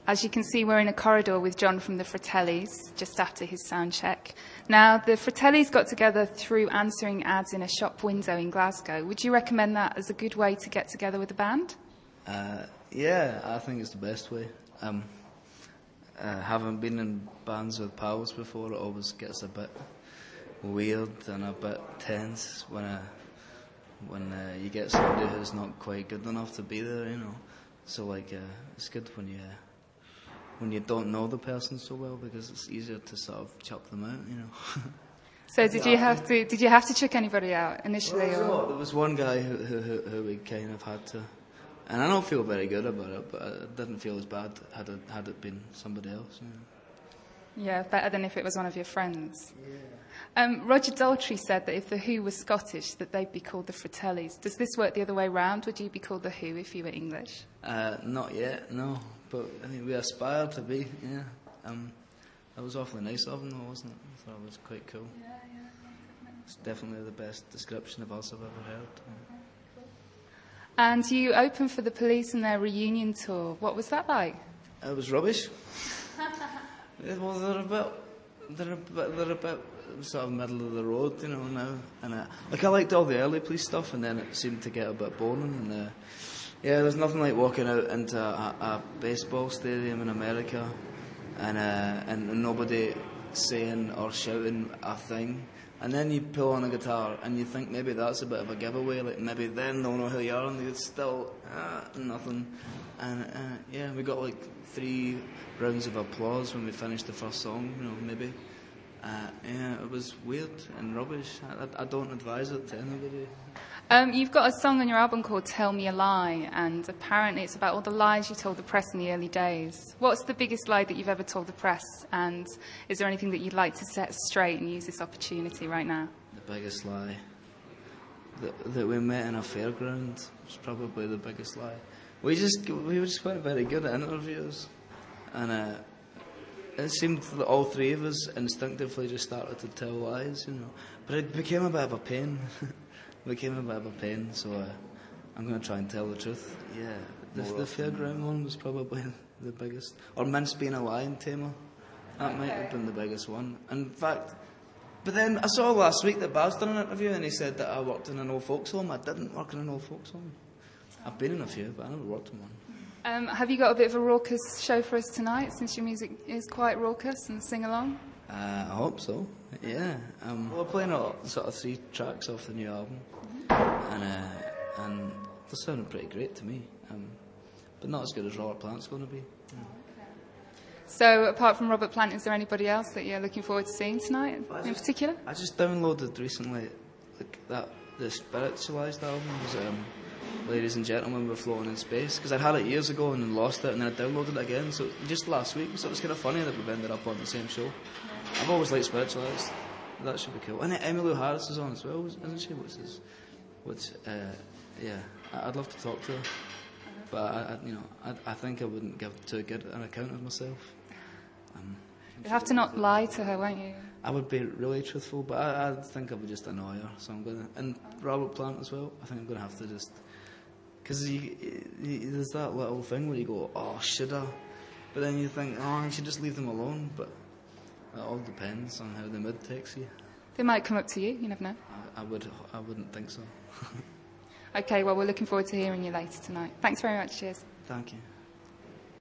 As you can see, we're in a corridor with Jon from the Fratellis, just after his sound check. Now, the Fratellis got together through answering ads in a shop window in Glasgow. Would you recommend that as a good way to get together with a band? Yeah, I think it's the best way. Having been in bands with pals before, it always gets a bit weird and a bit tense when you get somebody who's not quite good enough to be there, you know. So it's good when you don't know the person so well, because it's easier to sort of chuck them out, you know. So did you have to chuck anybody out initially? Well, there was one guy who we kind of had to, and I don't feel very good about it, but it didn't feel as bad had it been somebody else. You know. Yeah, better than if it was one of your friends. Yeah. Roger Daltrey said that if the Who were Scottish, that they'd be called the Fratellis. Does this work the other way round? Would you be called the Who if you were English? Not yet, no. But I mean, we aspire to be. Yeah. That was awfully nice of him, though, wasn't it? I thought it was quite cool. Yeah. It's definitely the best description of us I've ever heard. And you opened for the Police in their reunion tour. What was that like? It was rubbish. Well, they're a bit sort of middle of the road, you know, now. And I liked all the early Police stuff, and then it seemed to get a bit boring. And yeah, there's nothing like walking out into a baseball stadium in America, and nobody saying or shouting a thing. And then you pull on a guitar and you think maybe that's a bit of a giveaway, like maybe then they'll know who you are, and it's still nothing. And yeah, we got like 3 rounds of applause when we finished the first song, you know, maybe. Yeah, it was weird and rubbish. I don't advise it to anybody. You've got a song on your album called Tell Me a Lie, and apparently it's about all the lies you told the press in the early days. What's the biggest lie that you've ever told the press, and is there anything that you'd like to set straight and use this opportunity right now? The biggest lie? That we met in a fairground was probably the biggest lie. We just weren't very good at interviews, and it seemed that all 3 of us instinctively just started to tell lies, you know. But it became a bit of a pain. So I'm going to try and tell the truth. Yeah, the fairground one was probably the biggest. Or Mince being a lion tamer. That might have been the biggest one. In fact, but then I saw last week that Baz done an interview and he said that I worked in an old folks home. I didn't work in an old folks home. I've been in a few, but I never worked in one. Have you got a bit of a raucous show for us tonight, since your music is quite raucous and sing-along? I hope so, yeah. We're playing sort of 3 tracks off the new album, and they're sounding pretty great to me, but not as good as Robert Plant's going to be. Yeah. So, apart from Robert Plant, is there anybody else that you're looking forward to seeing tonight in particular? I just downloaded recently the Spiritualized album. Was Ladies and Gentlemen, We're Floating in Space, because I'd had it years ago and then lost it, and then I downloaded it again, so just last week, so it was kind of funny that we've ended up on the same show. I've always liked Spiritualized. That should be cool. And Emmylou Harris is on as well, isn't she? Yeah, I'd love to talk to her, but I think I wouldn't give too good an account of myself. You'll have to not lie to her, won't you? I would be really truthful, but I think I would just annoy her, so I'm going to... And Robert Plant as well, I think I'm going to have to just... Because there's that little thing where you go, oh, should I? But then you think, oh, I should just leave them alone. But it all depends on how the mood takes you. They might come up to you, you never know. I wouldn't think so. OK, well, we're looking forward to hearing you later tonight. Thanks very much, cheers. Thank you.